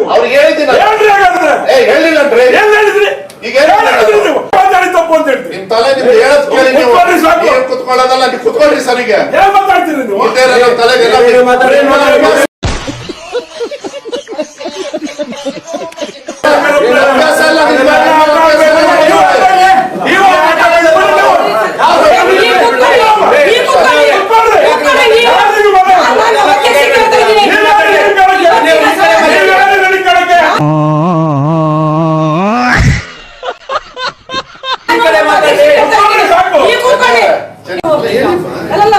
ಅವ್ರಿಗೆ ಹೇಳಿದ್ದೀನಿ ಹೇಳಿಲ್ಲನ್ರಿ ಈಗ ಮಾತಾಡಿ ತಪ್ಪು ಅಂತ ಹೇಳ್ತೀನಿ ನಿಮ್ ತಲೆ ನಿಮ್ದು ಹೇಳದ್ ಕೇಳಿ ನೀವು ಕುತ್ಕೊಳ್ಳೋದಲ್ಲ ನೀವು ಕುತ್ಕೊಳ್ಳಿ ಸರಿಗೆ ಏನ್ ಮಾತಾಡ್ತೀರಿ ನೀವು ತಲೆಗೆ ಅಲ್ಲಲ್ಲ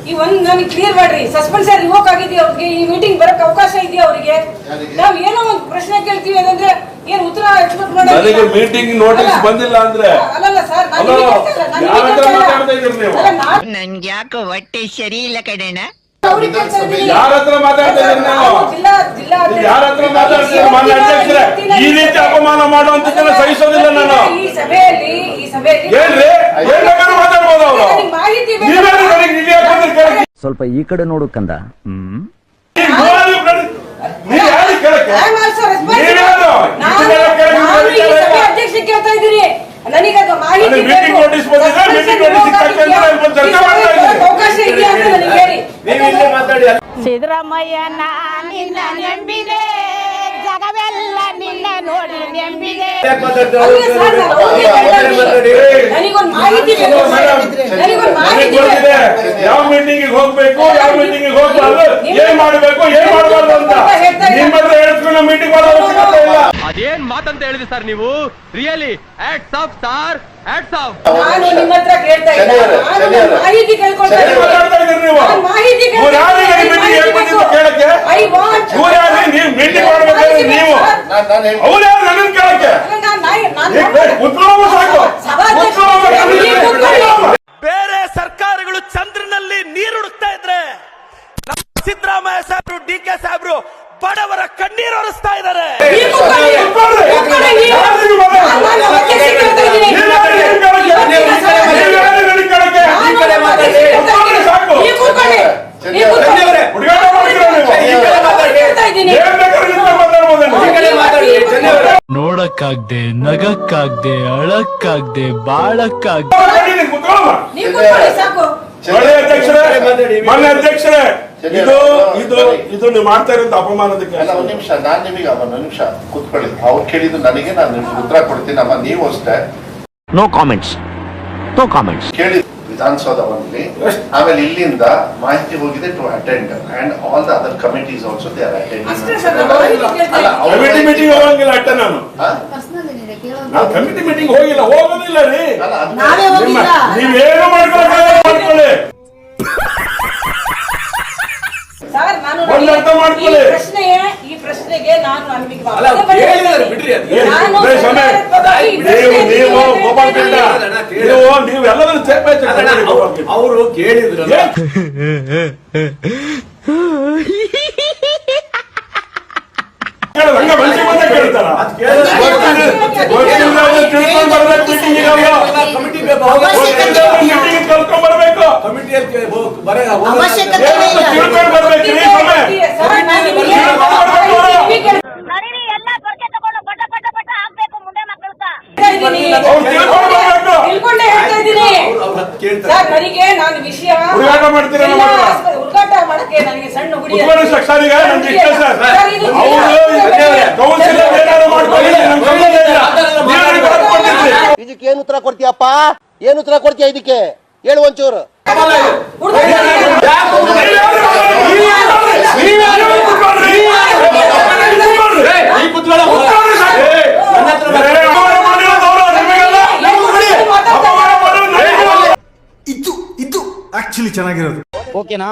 ಈ ಒಂದ್ ನನಗೆ ಕ್ಲಿಯರ್ ಮಾಡ್ರಿ ಸಸ್ಪೆನ್ಸ್ ರಿವೋಕ್ ಆಗಿದೆಯಾ ಅವ್ರಿಗೆ ಈ ಮೀಟಿಂಗ್ ಬರಕ್ ಅವಕಾಶ ಇದೆಯಾ ಅವರಿಗೆ ನಾವ್ ಏನೋ ಒಂದು ಪ್ರಶ್ನೆ ಕೇಳ್ತೀವಿ ಅಂದ್ರೆ ಏನ್ ಉತ್ತರ ಎಕ್ಸ್ಪೆಕ್ಟ್ ಮಾಡಿ ನನಗೆ ಮೀಟಿಂಗ್ ನೋಟಿಸ್ ಬಂದಿಲ್ಲ ಅಂದ್ರೆ ಅಲ್ಲಲ್ಲ ಸರ್ ನನ್ಗೆ ಯಾಕೋ ಹೊಟ್ಟೆ ಸರಿ ಇಲ್ಲ ಕಡೆನ ಯಾರ ಹತ್ರ ಮಾತಾಡ್ತಾ ಇದ್ದೀನಿ ನಾನು ಯಾರ ಹತ್ರ ಮಾತಾಡ್ತೀನಿ ಮಾನ್ಯ ಅಧ್ಯಕ್ಷರೇ ಈ ರೀತಿ ಅಪಮಾನ ಮಾಡುವಂತದ್ದನ್ನ ಸಹಿಸೋದಿಲ್ಲ ನಾನು ಈ ಸಭೆಯಲ್ಲಿ ಏನ್ರಿ ಏನ್ ಬೇಕಾದ್ರೂ ಮಾತಾಡ್ಬೋದು ಅವರು ನೀವೇನು ನನಗೆ ನಿಧಿ ಹಾಕಿದ್ರೆ ಕೇಳಿ ಸ್ವಲ್ಪ ಈ ಕಡೆ ನೋಡು ಕಂದ ನೀವು ಯಾರಿಗೆ ಕೇಳಕ್ಕೆ ಅಧ್ಯಕ್ಷ ಕೇಳ್ತಾ ಇದ್ದೀರಿ ನನಗೆ ಮಾಹಿತಿ ಮೀಟಿಂಗ್ ನೋಟಿಸ್ ಬಂದಿದೆ ಮೀಟಿಂಗ್ ನೋಟಿಸ್ ಚರ್ಚೆ ಮಾಡ್ತಾ ಇದ್ದೀನಿ ಅವಕಾಶ ಇದೆಯಾ ಅಂತ ನನಗೆ ಹೇಳಿ ಸಿದ್ದರಾಮಯ್ಯ ನಿನ್ನ ನೆಂಬಿದೆ ಜಗವೆಲ್ಲ ನಿನ್ನ ನೋಡಿ ನೆಂಬಿದೆ ನನಗೊಂದು ಮಾಹಿತಿ ಯಾವ ಮೀಟಿಂಗ್ ಹೋಗ್ಬೇಕು ಯಾವ ಮೀಟಿಂಗ್ ಹೋಗ್ಬಾರ್ದು ಏನ್ ಮಾಡ್ಬೇಕು ಏನ್ ಮಾಡಬಾರ್ದು ಅಂತ ನಿಮ್ಮ ಹತ್ರ ಹೇಳ್ಕೊಂಡು ಮೀಟಿಂಗ್ ಮಾಡೋ ಅವಶ್ಯಕತೆ ಇಲ್ಲ ಅದೇನ್ ಮಾತಂತ ಹೇಳಿದ್ರಿ ಸರ್ ನೀವು really hats off sir hats off ನಾನು ನಿಮ್ಮ ಹತ್ರ ಕೇಳ್ತಾ ಇದ್ದೀನಿ ಮಾಹಿತಿ ಕೇಳ್ಕೊಳ್ತಾ ಇದ್ದೀನಿ ನೀವು ಮಾಹಿತಿ ಕೇಳಕ್ಕೆ ನೀವು ಮೀಟಿಂಗ್ ಮಾಡ್ಬೇಕಾದ್ರೆ ನೀವು ಅವ್ರು ಯಾರು ನನ್ನ ಕೇಳಕ್ಕೆ ಬೇರೆ ಸರ್ಕಾರಗಳು ಚಂದ್ರನಲ್ಲಿ ನೀರು ಹುಡುಕ್ತಾ ಇದ್ರೆ ಸಿದ್ದರಾಮಯ್ಯ ಸಾಹೇಬ್ರು ಡಿಕೆ ಸಾಹೇಬ್ರು ಬಡವರ ಕಣ್ಣೀರು ಒರೆಸ್ತಾ ಇದ್ದಾರೆ ನೋಡಕ್ಕಾಗ್ದೆ ನಗಕ್ಕಾಗ್ದೆ ಅಳಕ್ಕಾಗ್ದೆ ಬಾಳಕ್ಕಾಗ್ದೆ ಮಾನ್ಯ ಅಧ್ಯಕ್ಷರೇ ಇದು ನೀವು ಮಾಡ್ತಾ ಇರೋದು ಅಪಮಾನದಕ್ಕೆ ಒಂದ್ ನಿಮಿಷ ನಾನ್ ನಿಮಗೆ ಒಂದು ನಿಮಿಷ ಕೂತ್ಕೊಳ್ಳಿ ಅವ್ರು ಕೇಳಿದ್ದು ನನಗೆ ನಾನು ನಿಮ್ಗೆ ಉತ್ತರ ಕೊಡ್ತೀನಿ ಅಮ್ಮ ನೀವು ಅಷ್ಟೇ ನೋ ಕಾಮೆಂಟ್ಸ್ ಕೇಳಿ ವಿಧಾನಸೌಧದಲ್ಲಿ ಆಮೇಲೆ ಇಲ್ಲಿಂದ ಮಾಹಿತಿ ಹೋಗಿದೆ to attend and all the other committees also they are committee meeting ಹೋಗಂಗಿಲ್ಲ ಅಟ್ಟ ನಾನು ಕಮಿಟಿ ಮೀಟಿಂಗ್ ಹೋಗಿಲ್ಲ ಹೋಗೋದಿಲ್ಲ ರೀ ನೀವೇನು ಮಾಡ್ಕೊಳ್ಳಿ ಸರ್ ನಾನು ಈ ಪ್ರಶ್ನೆಗೆ ನಾನು ನೀವೆಲ್ಲದನ್ನು ಅವರು ಕೇಳಿದ್ರು ಕೇಳ್ತಾರ ಕಲ್ಕೊಂಡ್ ಬರ್ಬೇಕು ತಿಳ್ಕೊಂಡೆ ಹೇಳ್ತಾ ಇದ್ದೀನಿ ಸರ್ ನನಗೆ ನಾನು ವಿಷಯ ಹುಡುಗಾಟ ಮಾಡ್ತೀರಾ ಹುಡುಗಾಟ ಮಾಡಕ್ಕೆ ನನಗೆ ಸಣ್ಣ ಹುಡುಗಿ ಇದಕ್ಕೆ ಏನು ಉತ್ತರ ಕೊಡ್ತೀಯಪ್ಪ ಏನು ಉತ್ತರ ಕೊಡ್ತೀಯ ಇದಕ್ಕೆ ಹೇಳು ಒಂಚೂರು ಇದು ಆಕ್ಚುಲಿ ಚೆನ್ನಾಗಿರೋದು ಓಕೆನಾ.